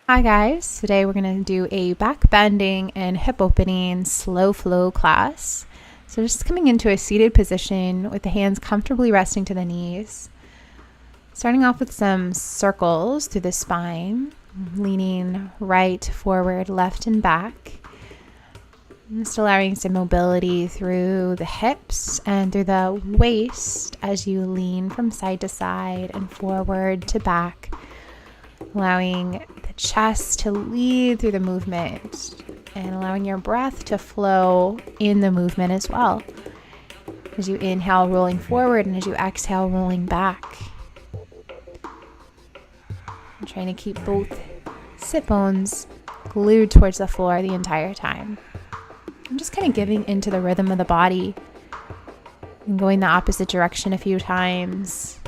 Hi guys, today we're going to do a back bending and hip opening slow flow class. So just coming into a seated position with the hands comfortably resting to the knees. Starting off with some circles through the spine, leaning right, forward, left, and back. Just allowing some mobility through the hips and through the waist as you lean from side to side and forward to back. Allowing the chest to lead through the movement and allowing your breath to flow in the movement as well. As you inhale, rolling forward, and as you exhale, rolling back. I'm trying to keep both sit bones glued towards the floor the entire time. I'm just kind of giving into the rhythm of the body and going the opposite direction a few times,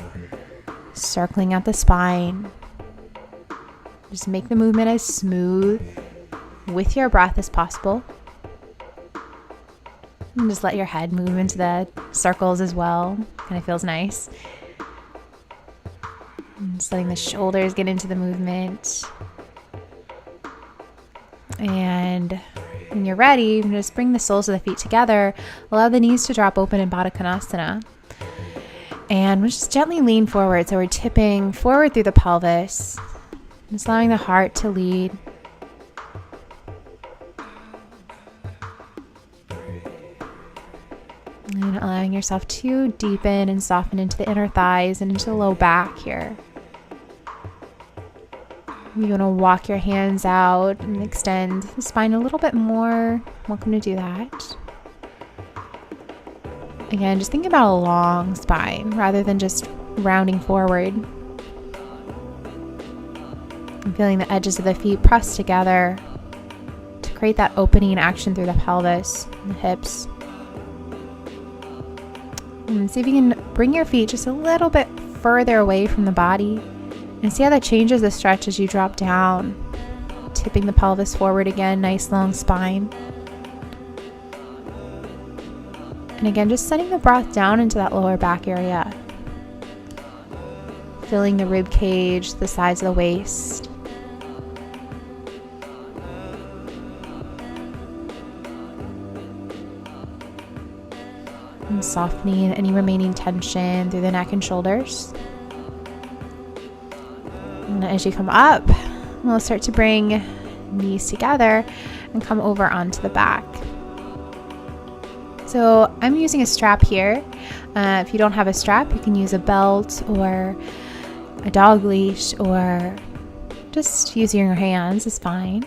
circling out the spine. Just make the movement as smooth with your breath as possible. And just let your head move into the circles as well. Kind of feels nice. And just letting the shoulders get into the movement. And when you're ready, just bring the soles of the feet together. Allow the knees to drop open in Baddha Konasana. And we'll just gently lean forward. So we're tipping forward through the pelvis. Just allowing the heart to lead. And allowing yourself to deepen and soften into the inner thighs and into the low back here. You want to walk your hands out and extend the spine a little bit more. Welcome to do that. Again, just think about a long spine rather than just rounding forward. And feeling the edges of the feet press together to create that opening action through the pelvis and the hips. And see if you can bring your feet just a little bit further away from the body and see how that changes the stretch as you drop down, tipping the pelvis forward again, nice long spine. And again, just sending the breath down into that lower back area, filling the rib cage, the sides of the waist. And softening any remaining tension through the neck and shoulders. And as you come up, we'll start to bring knees together and come over onto the back. So I'm using a strap here. If you don't have a strap, you can use a belt or a dog leash, or just using your hands is fine.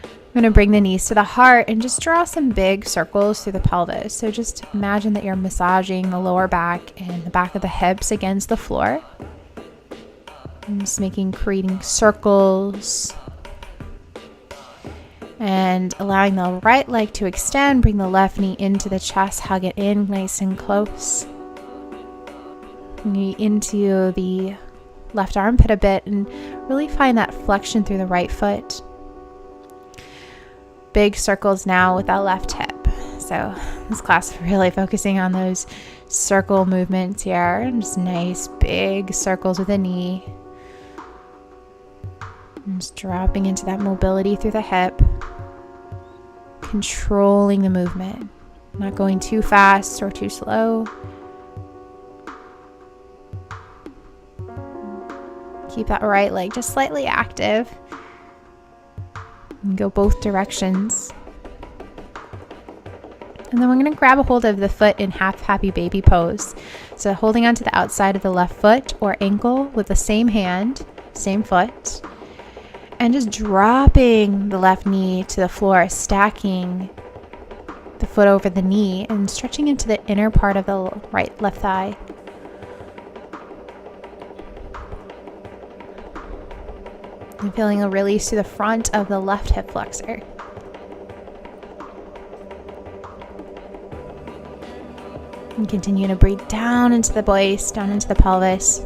I'm going to bring the knees to the heart and just draw some big circles through the pelvis. So just imagine that you're massaging the lower back and the back of the hips against the floor. And just creating circles. And allowing the right leg to extend, bring the left knee into the chest, hug it in nice and close. Knee into the left armpit a bit and really find that flexion through the right foot. Big circles now with that left hip. So this class is really focusing on those circle movements here. Just nice big circles with the knee. And just dropping into that mobility through the hip. Controlling the movement. Not going too fast or too slow. Keep that right leg just slightly active. And go both directions. And then we're going to grab a hold of the foot in half happy baby pose. So holding onto the outside of the left foot or ankle with the same hand, same foot. And just dropping the left knee to the floor, stacking the foot over the knee and stretching into the inner part of the left thigh. And feeling a release to the front of the left hip flexor. And continue to breathe down into the waist, down into the pelvis.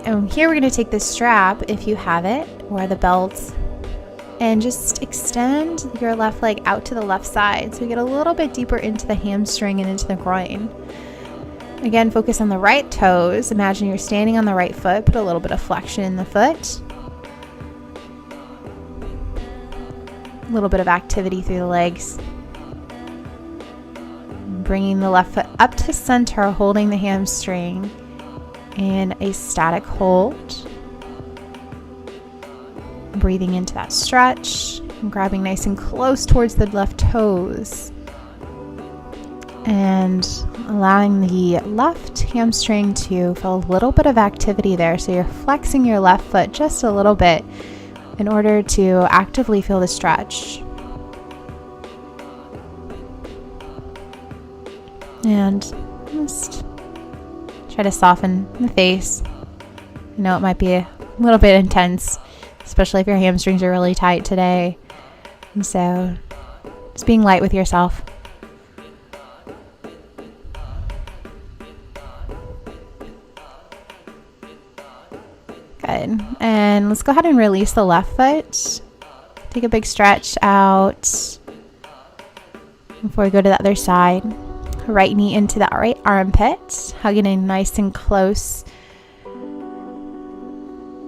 And here we're going to take the strap, if you have it, or the belt, and just extend your left leg out to the left side. So you get a little bit deeper into the hamstring and into the groin. Again, focus on the right toes. Imagine you're standing on the right foot. Put a little bit of flexion in the foot. a little bit of activity through the legs. Bringing the left foot up to center, holding the hamstring in a static hold. Breathing into that stretch and grabbing nice and close towards the left toes. And allowing the left hamstring to feel a little bit of activity there. So you're flexing your left foot just a little bit in order to actively feel the stretch. And just try to soften the face. I know it might be a little bit intense, especially if your hamstrings are really tight today. And so just being light with yourself. Good. And let's go ahead and release the left foot. Take a big stretch out before we go to the other side. Right knee into the right armpit, hugging in nice and close.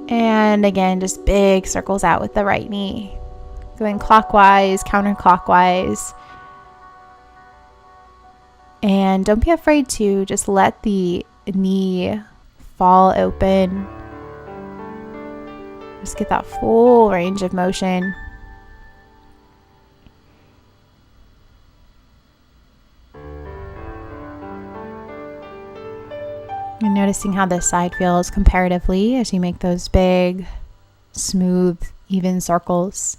And again, just big circles out with the right knee. Going clockwise, counterclockwise. And don't be afraid to just let the knee fall open. Just get that full range of motion. And noticing how this side feels comparatively as you make those big, smooth, even circles.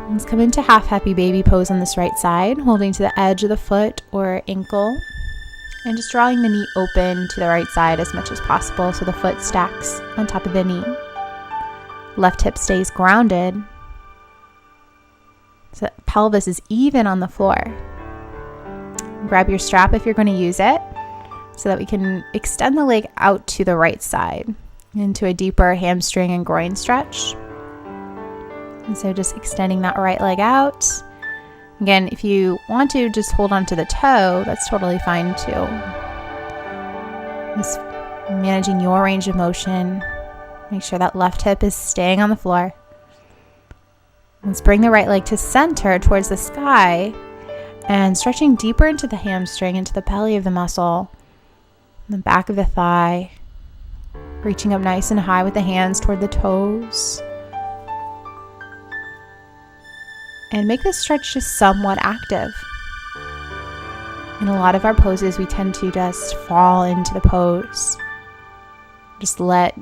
Let's come into half happy baby pose on this right side, holding to the edge of the foot or ankle. And just drawing the knee open to the right side as much as possible so the foot stacks on top of the knee. Left hip stays grounded. So the pelvis is even on the floor. Grab your strap if you're going to use it so that we can extend the leg out to the right side into a deeper hamstring and groin stretch. And so just extending that right leg out. Again, if you want to just hold on to the toe, that's totally fine too. Just managing your range of motion. Make sure that left hip is staying on the floor. Let's bring the right leg to center towards the sky and stretching deeper into the hamstring, into the belly of the muscle, the back of the thigh, reaching up nice and high with the hands toward the toes. And make this stretch just somewhat active. In a lot of our poses, we tend to just fall into the pose. Just let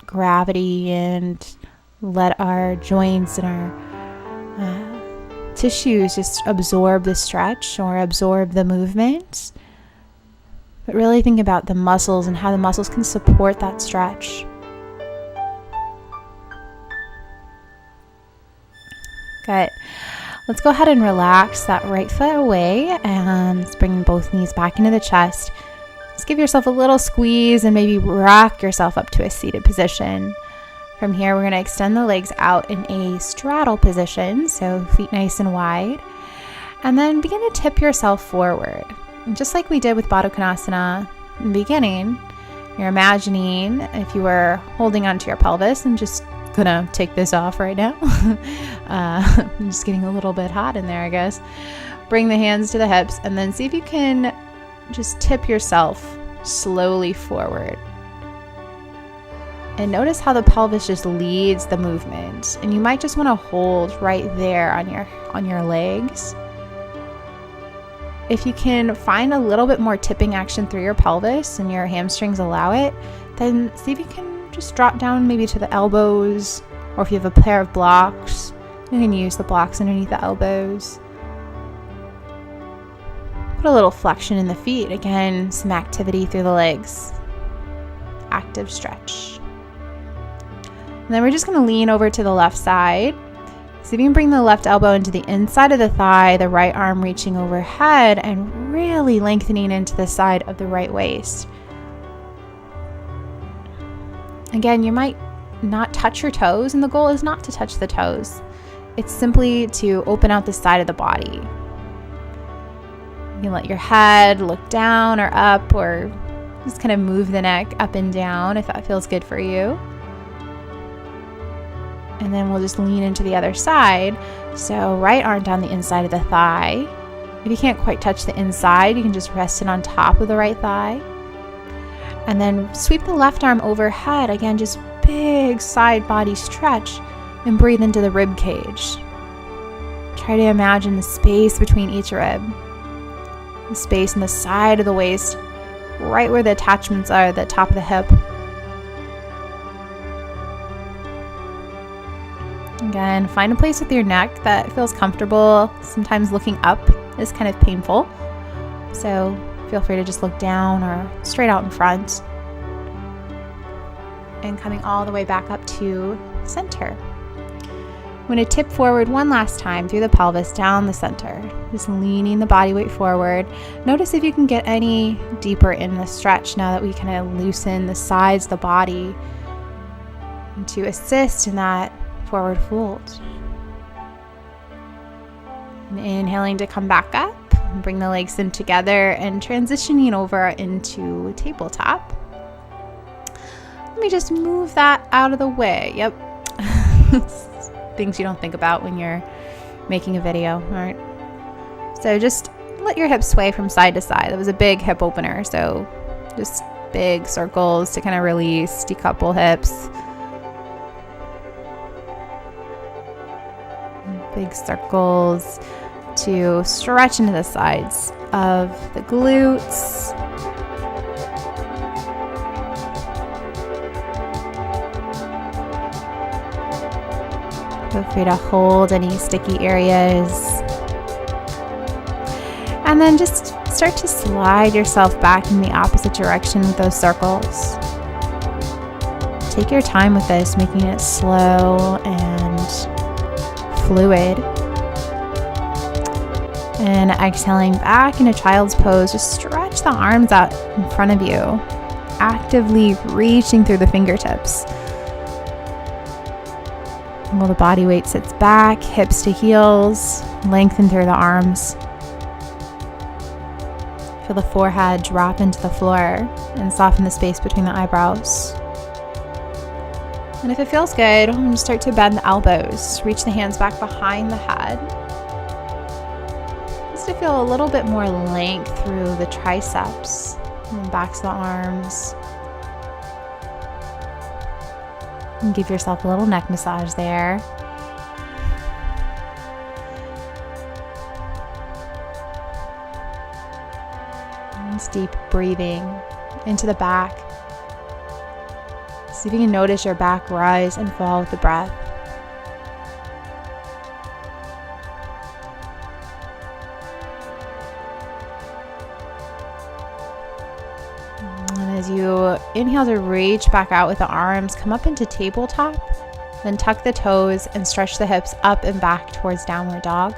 gravity and let our joints and our tissues just absorb the stretch or absorb the movement. But really think about the muscles and how the muscles can support that stretch. Good. Let's go ahead and relax that right foot away and let's bring both knees back into the chest. Just give yourself a little squeeze and maybe rock yourself up to a seated position. From here, we're going to extend the legs out in a straddle position, so feet nice and wide. And then begin to tip yourself forward. And just like we did with Baddha Konasana in the beginning, you're imagining if you were holding onto your pelvis and just gonna take this off right now. I'm just getting a little bit hot in there, I guess. Bring the hands to the hips and then see if you can just tip yourself slowly forward. And notice how the pelvis just leads the movement. And you might just want to hold right there on your legs. If you can find a little bit more tipping action through your pelvis and your hamstrings allow it, then see if you can just drop down maybe to the elbows, or if you have a pair of blocks, you can use the blocks underneath the elbows. Put a little flexion in the feet. Again, some activity through the legs. Active stretch. And then we're just going to lean over to the left side. See if you can bring the left elbow into the inside of the thigh, the right arm reaching overhead, and really lengthening into the side of the right waist. Again, you might not touch your toes, and the goal is not to touch the toes. It's simply to open out the side of the body. You can let your head look down or up, or just kind of move the neck up and down if that feels good for you. And then we'll just lean into the other side. So right arm down the inside of the thigh. If you can't quite touch the inside, you can just rest it on top of the right thigh. And then sweep the left arm overhead. Again, just big side body stretch, and breathe into the rib cage. Try to imagine the space between each rib, the space in the side of the waist, right where the attachments are, the top of the hip. Again, find a place with your neck that feels comfortable. Sometimes looking up is kind of painful, so feel free to just look down or straight out in front. And coming all the way back up to center. I'm going to tip forward one last time through the pelvis, down the center, just leaning the body weight forward. Notice if you can get any deeper in the stretch now that we kind of loosen the sides of the body to assist in that forward fold. And inhaling to come back up, bring the legs in together and transitioning over into tabletop. Let me just move that out of the way. Yep. Things you don't think about when you're making a video. All right. So just let your hips sway from side to side. That was a big hip opener. So just big circles to kind of release, decouple hips. Big circles to stretch into the sides of the glutes. Feel free to hold any sticky areas. And then just start to slide yourself back in the opposite direction with those circles. Take your time with this, making it slow and fluid. And exhaling back into child's pose, just stretch the arms out in front of you, actively reaching through the fingertips. While the body weight sits back, hips to heels, lengthen through the arms. Feel the forehead drop into the floor and soften the space between the eyebrows. And if it feels good, I'm going to start to bend the elbows. Reach the hands back behind the head. Just to feel a little bit more length through the triceps and backs of the arms. And give yourself a little neck massage there. And deep breathing into the back. See if you can notice your back rise and fall with the breath. And as you inhale to reach back out with the arms, come up into tabletop, then tuck the toes and stretch the hips up and back towards downward dog.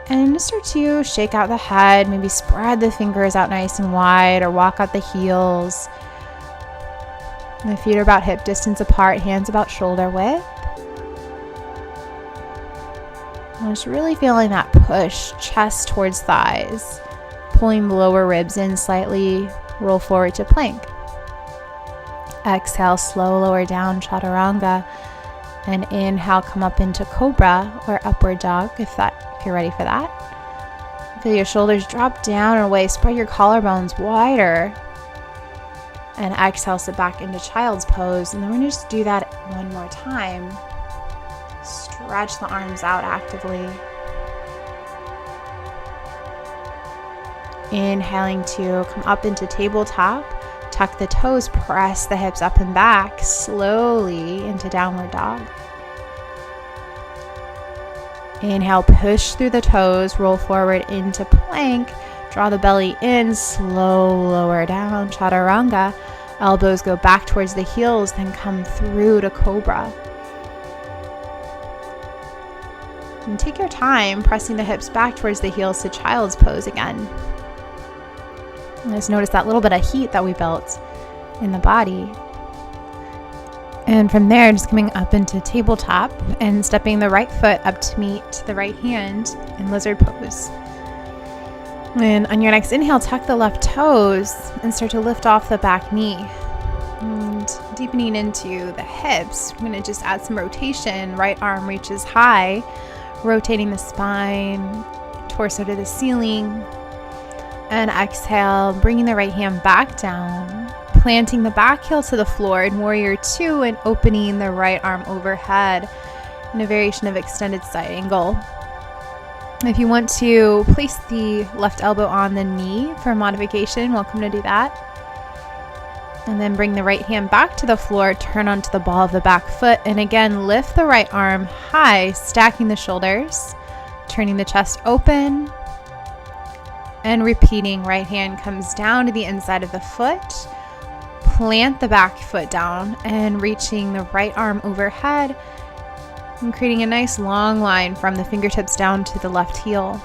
And just start to shake out the head, maybe spread the fingers out nice and wide or walk out the heels. The feet are about hip distance apart, hands about shoulder width. I'm just really feeling that push, chest towards thighs, pulling the lower ribs in slightly, roll forward to plank. Exhale, slow lower down, chaturanga, and inhale, come up into cobra or upward dog if you're ready for that. Feel your shoulders drop down and away, spread your collarbones wider. And exhale, sit back into child's pose. And then we're going to just do that one more time. Stretch the arms out actively. Inhaling to come up into tabletop. Tuck the toes, press the hips up and back, slowly into downward dog. Inhale, push through the toes, roll forward into plank. Draw the belly in, slow lower down, chaturanga. Elbows go back towards the heels, then come through to cobra. And take your time pressing the hips back towards the heels to child's pose again. And just notice that little bit of heat that we built in the body. And from there, just coming up into tabletop and stepping the right foot up to meet the right hand in lizard pose. And on your next inhale, tuck the left toes and start to lift off the back knee. and deepening into the hips. I'm going to just add some rotation. Right arm reaches high, rotating the spine, torso to the ceiling. And exhale, bringing the right hand back down, planting the back heel to the floor in Warrior Two and opening the right arm overhead in a variation of extended side angle. If you want to place the left elbow on the knee for modification, welcome to do that. And then bring the right hand back to the floor, turn onto the ball of the back foot, and again, lift the right arm high, stacking the shoulders, turning the chest open, and repeating. Right hand comes down to the inside of the foot, plant the back foot down, and reaching the right arm overhead, and creating a nice long line from the fingertips down to the left heel.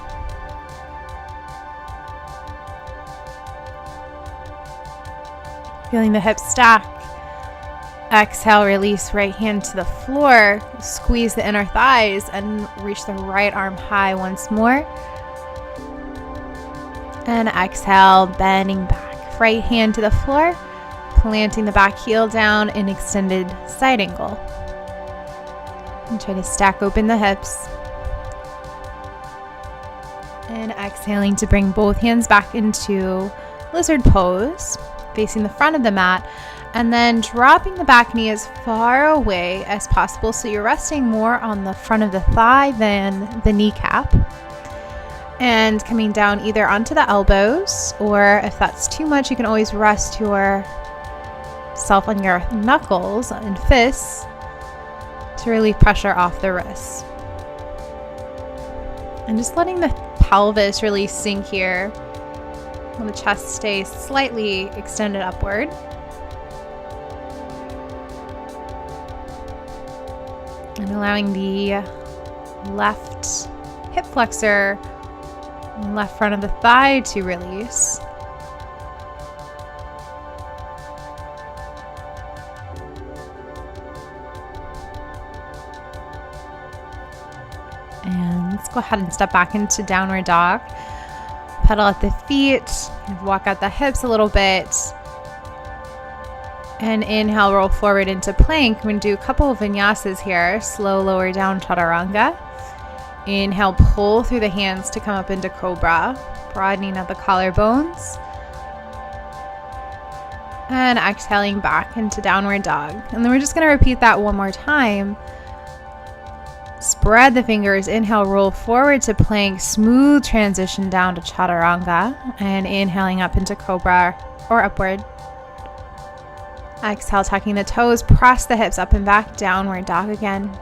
Feeling the hips stack. Exhale, release right hand to the floor. Squeeze the inner thighs and reach the right arm high once more. And exhale, bending back. Right hand to the floor, planting the back heel down in extended side angle. And try to stack open the hips. And exhaling to bring both hands back into lizard pose, facing the front of the mat, and then dropping the back knee as far away as possible so you're resting more on the front of the thigh than the kneecap. And coming down either onto the elbows, or if that's too much, you can always rest yourself on your knuckles and fists to relieve pressure off the wrists. And just letting the pelvis really sink here when the chest stays slightly extended upward. And allowing the left hip flexor and left front of the thigh to release. And let's go ahead and step back into downward dog. Pedal at the feet, kind of walk out the hips a little bit. And inhale, roll forward into plank. We're going to do a couple of vinyasas here. Slow lower down chaturanga. Inhale, pull through the hands to come up into cobra, broadening out the collarbones. And exhaling back into downward dog. And then we're just going to repeat that one more time. Spread the fingers. Inhale, roll forward to plank. Smooth transition down to chaturanga. And inhaling up into cobra or upward. Exhale, tucking the toes. Press the hips up and back. Downward dog again.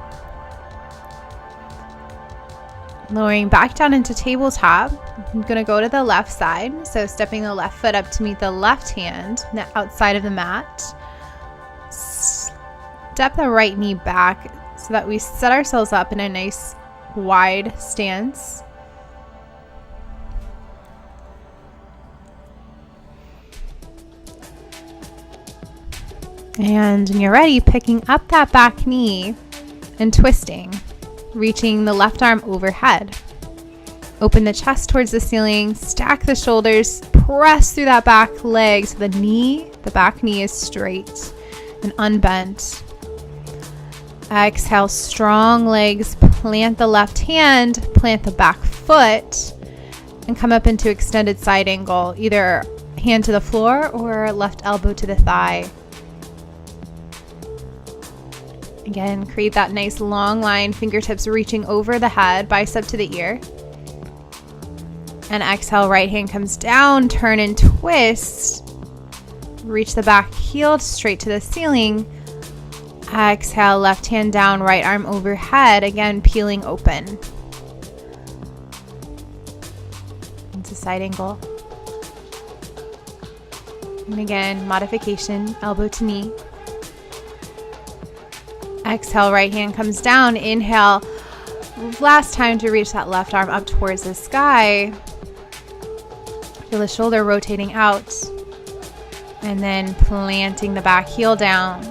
Lowering back down into tabletop. I'm going to go to the left side. So stepping the left foot up to meet the left hand outside of the mat. Step the right knee back so that we set ourselves up in a nice wide stance. And when you're ready, picking up that back knee and twisting. Reaching the left arm overhead. Open the chest towards the ceiling, stack the shoulders, press through that back leg so the back knee is straight and unbent. Exhale, strong legs, plant the left hand, plant the back foot, and come up into extended side angle, either hand to the floor or left elbow to the thigh. Again, create that nice long line, fingertips reaching over the head, bicep to the ear. And exhale, right hand comes down, turn and twist. Reach the back heel straight to the ceiling. Exhale, left hand down, right arm overhead, again peeling open. Into side angle. And again, modification, elbow to knee. Exhale, right hand comes down. Inhale, last time to reach that left arm up towards the sky. Feel the shoulder rotating out. And then planting the back heel down.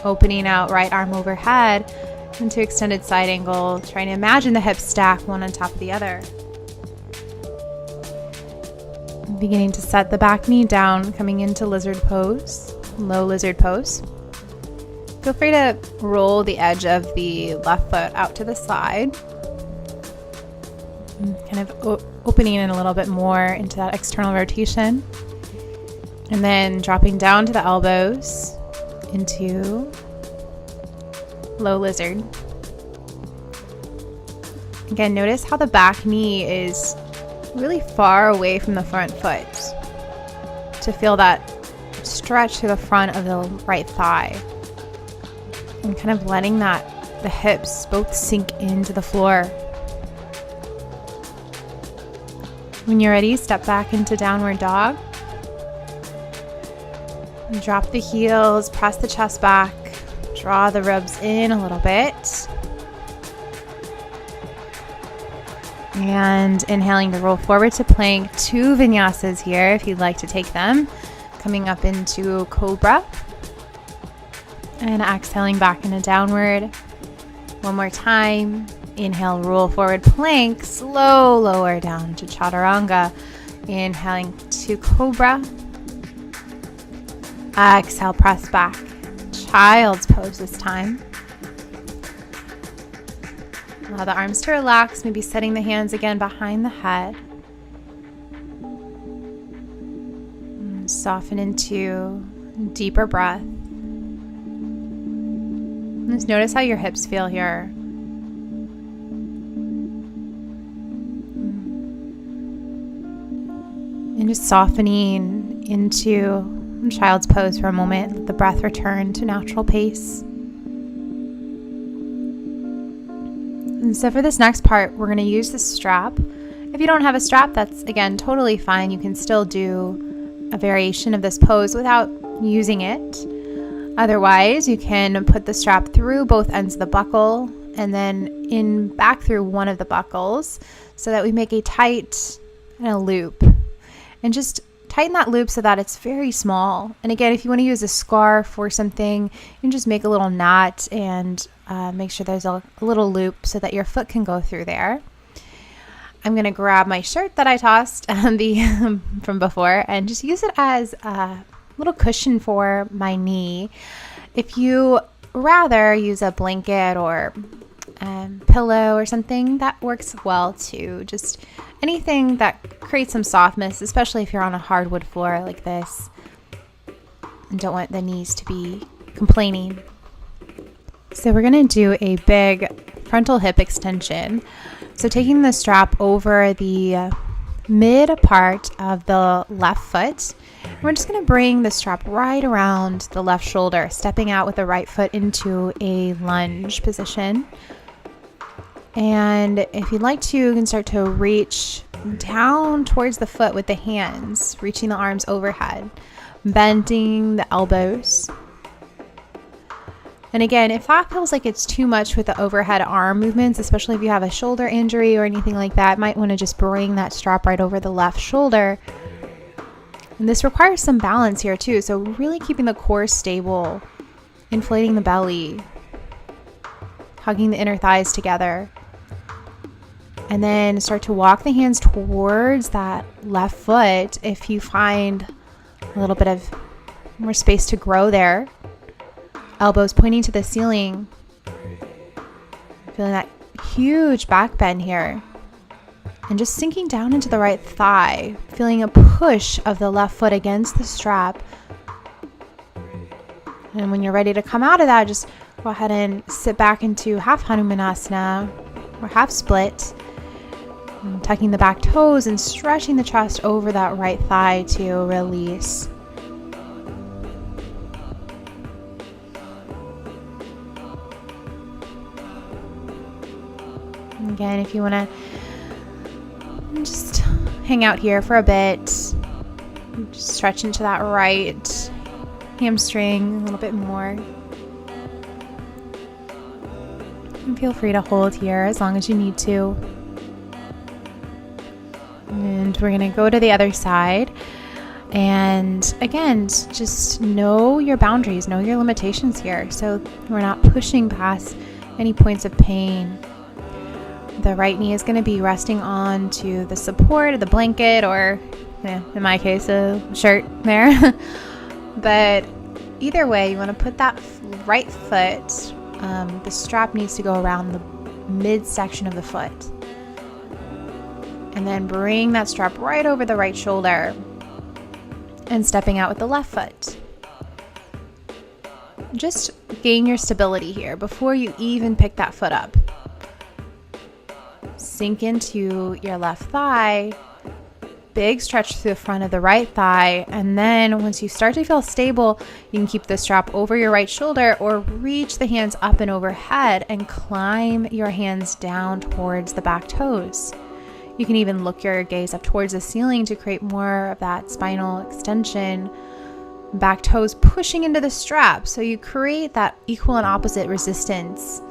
Opening out, right arm overhead into extended side angle. Trying to imagine the hips stack one on top of the other. Beginning to set the back knee down, coming into lizard pose. low lizard pose. Feel free to roll the edge of the left foot out to the side, kind of opening in a little bit more into that external rotation, and then dropping down to the elbows into low lizard. Again, notice how the back knee is really far away from the front foot to feel that stretch to the front of the right thigh, and kind of letting the hips both sink into the floor. When you're ready, step back into downward dog. And drop the heels, press the chest back, draw the ribs in a little bit. And inhaling to roll forward to plank. 2 vinyasas here if you'd like to take them. Coming up into cobra. And exhaling back into downward. One more time. Inhale, roll forward plank. Slow lower down to chaturanga. Inhaling to cobra. Exhale, press back. Child's pose this time. Allow the arms to relax, maybe setting the hands again behind the head. And soften into deeper breath. Just notice how your hips feel here. And just softening into child's pose for a moment. Let the breath return to natural pace. And so for this next part, we're going to use the strap. If you don't have a strap, that's again totally fine. You can still do a variation of this pose without using it. Otherwise, you can put the strap through both ends of the buckle and then back through one of the buckles so that we make a tight loop. And just tighten that loop so that it's very small. And again, if you want to use a scarf or something, you can just make a little knot and make sure there's a little loop so that your foot can go through there. I'm going to grab my shirt that I tossed from before and just use it as a little cushion for my knee. If you rather use a blanket or pillow or something, that works well too. Just anything that creates some softness, especially if you're on a hardwood floor like this and don't want the knees to be complaining. So we're going to do a big frontal hip extension. So taking the strap over the mid part of the left foot, we're just going to bring the strap right around the left shoulder, stepping out with the right foot into a lunge position. And if you'd like to, you can start to reach down towards the foot with the hands, reaching the arms overhead, bending the elbows. And again, if that feels like it's too much with the overhead arm movements, especially if you have a shoulder injury or anything like that, might want to just bring that strap right over the left shoulder. And this requires some balance here too. So really keeping the core stable, inflating the belly, hugging the inner thighs together. And then start to walk the hands towards that left foot if you find a little bit of more space to grow there. Elbows pointing to the ceiling. Feeling that huge back bend here. And just sinking down into the right thigh. Feeling a push of the left foot against the strap. And when you're ready to come out of that, just go ahead and sit back into half Hanumanasana or half split. And tucking the back toes and stretching the chest over that right thigh to release. And again, if you want to just hang out here for a bit, just stretch into that right hamstring a little bit more. And feel free to hold here as long as you need to. And we're going to go to the other side. And again, just know your boundaries, know your limitations here. So we're not pushing past any points of pain. The right knee is going to be resting on to the support of the blanket or, in my case, a shirt there. But Either way, you want to put that right foot, the strap needs to go around the midsection of the foot. And then bring that strap right over the right shoulder and stepping out with the left foot. Just gain your stability here before you even pick that foot up. Sink into your left thigh, big stretch through the front of the right thigh, and then once you start to feel stable, you can keep the strap over your right shoulder or reach the hands up and overhead and climb your hands down towards the back toes. You can even look your gaze up towards the ceiling to create more of that spinal extension, back toes pushing into the strap, so you create that equal and opposite resistance.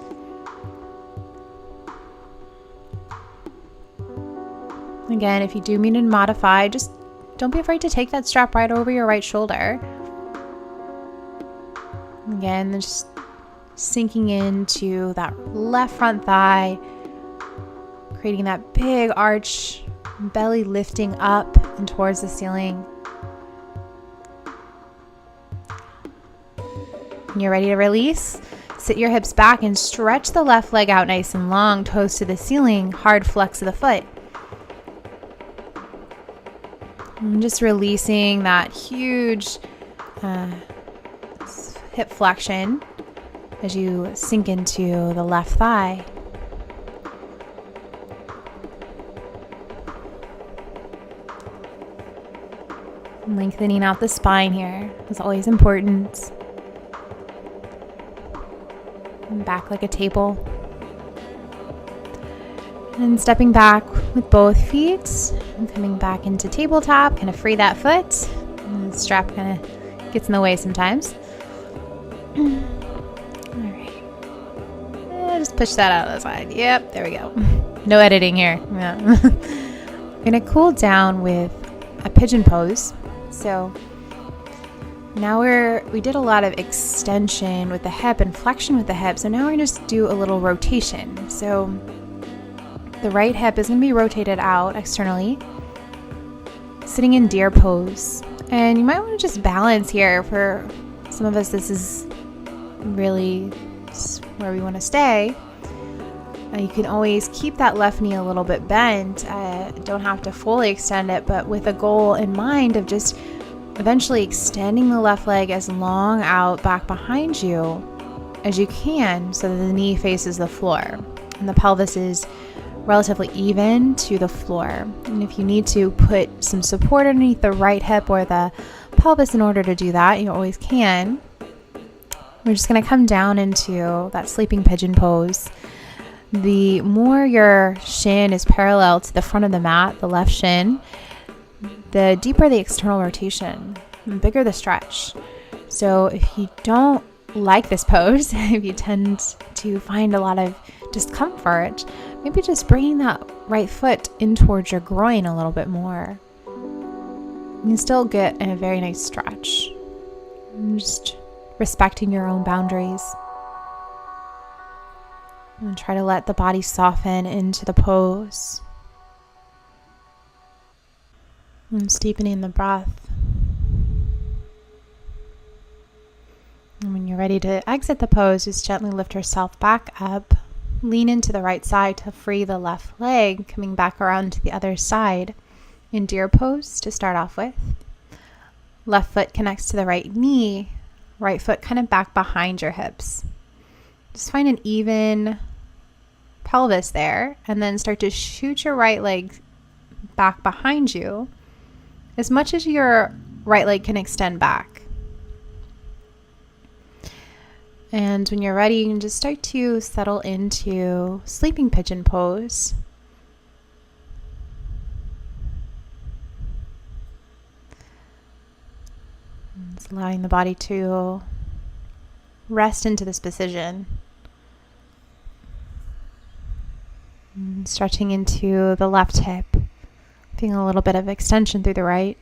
Again, if you do mean to modify, just don't be afraid to take that strap right over your right shoulder. Again, just sinking into that left front thigh, creating that big arch, belly lifting up and towards the ceiling. When you're ready to release, sit your hips back and stretch the left leg out nice and long, toes to the ceiling, hard flex of the foot. And just releasing that huge hip flexion as you sink into the left thigh. Lengthening out the spine here is always important. And back like a table. And stepping back with both feet and coming back into tabletop, kind of free that foot. And the strap kind of gets in the way sometimes. All right. Just push that out of the side. Yep, there we go. No editing here. Yeah. We're going to cool down with a pigeon pose. So now we did a lot of extension with the hip and flexion with the hip. So now we're going to just do a little rotation. So the right hip is going to be rotated out externally, sitting in deer pose. And you might want to just balance here. For some of us, this is really where we want to stay. You can always keep that left knee a little bit bent. Don't have to fully extend it, but with a goal in mind of just eventually extending the left leg as long out back behind you as you can so that the knee faces the floor and the pelvis is relatively even to the floor. And if you need to put some support underneath the right hip or the pelvis in order to do that, you always can. We're just going to come down into that sleeping pigeon pose. The more your shin is parallel to the front of the mat, the left shin, the deeper the external rotation, the bigger the stretch. So if you don't like this pose, if you tend to find a lot of discomfort, maybe just bringing that right foot in towards your groin a little bit more. You can still get a very nice stretch. And just respecting your own boundaries. And try to let the body soften into the pose. And deepening the breath. And when you're ready to exit the pose, just gently lift yourself back up. Lean into the right side to free the left leg, coming back around to the other side in deer pose to start off with. Left foot connects to the right knee, right foot kind of back behind your hips. Just find an even pelvis there, and then start to shoot your right leg back behind you as much as your right leg can extend back. And when you're ready, you can just start to settle into sleeping pigeon pose. Just allowing the body to rest into this position. And stretching into the left hip, feeling a little bit of extension through the right.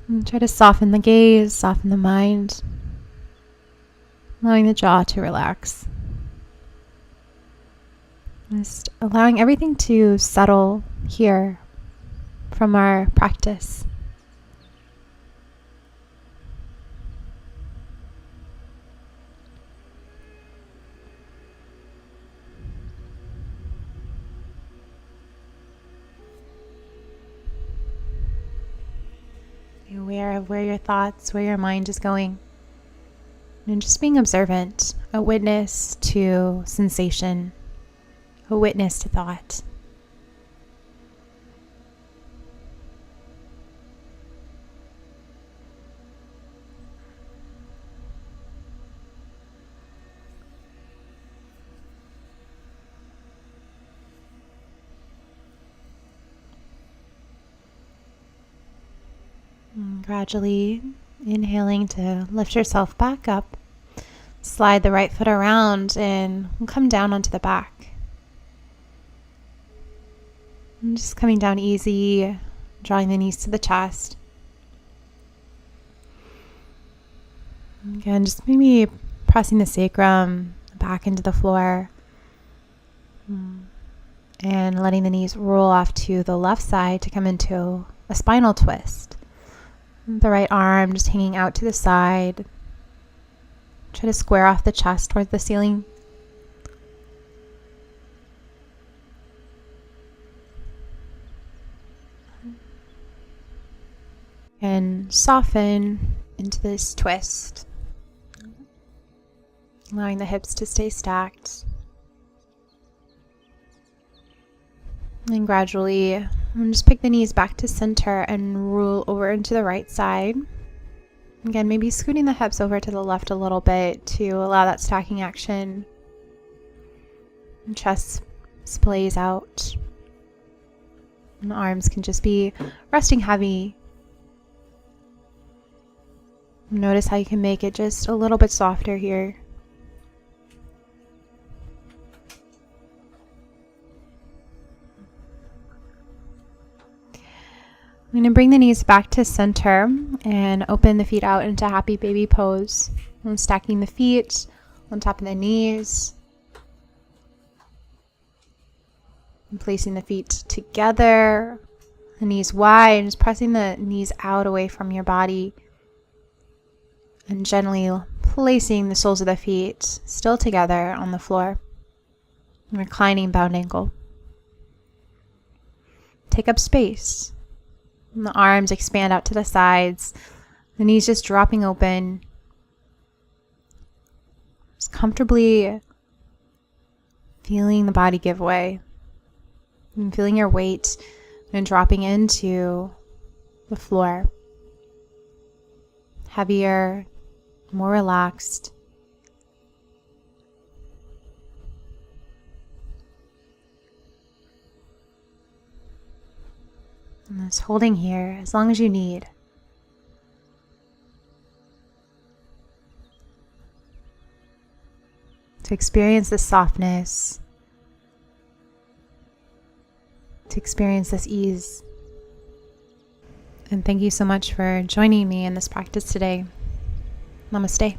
And try to soften the gaze, soften the mind, allowing the jaw to relax. Just allowing everything to settle here for from our practice. Be aware of where your thoughts, where your mind is going. And just being observant, a witness to sensation, a witness to thought. And gradually inhaling to lift yourself back up. Slide the right foot around and come down onto the back. And just coming down easy, drawing the knees to the chest. Again, just maybe pressing the sacrum back into the floor. And letting the knees roll off to the left side to come into a spinal twist. The right arm just hanging out to the side. Try to square off the chest towards the ceiling. And soften into this twist. Allowing the hips to stay stacked. And gradually, just pick the knees back to center and roll over into the right side. Again, maybe scooting the hips over to the left a little bit to allow that stacking action. And chest splays out. And the arms can just be resting heavy. Notice how you can make it just a little bit softer here. I'm going to bring the knees back to center and open the feet out into happy baby pose. I'm stacking the feet on top of the knees. And placing the feet together, the knees wide, and just pressing the knees out away from your body. And gently placing the soles of the feet still together on the floor. Reclining bound ankle. Take up space. And the arms expand out to the sides. The knees just dropping open. Just comfortably feeling the body give way. And feeling your weight and dropping into the floor. Heavier, more relaxed. And just holding here as long as you need. To experience this softness. To experience this ease. And thank you so much for joining me in this practice today. Namaste.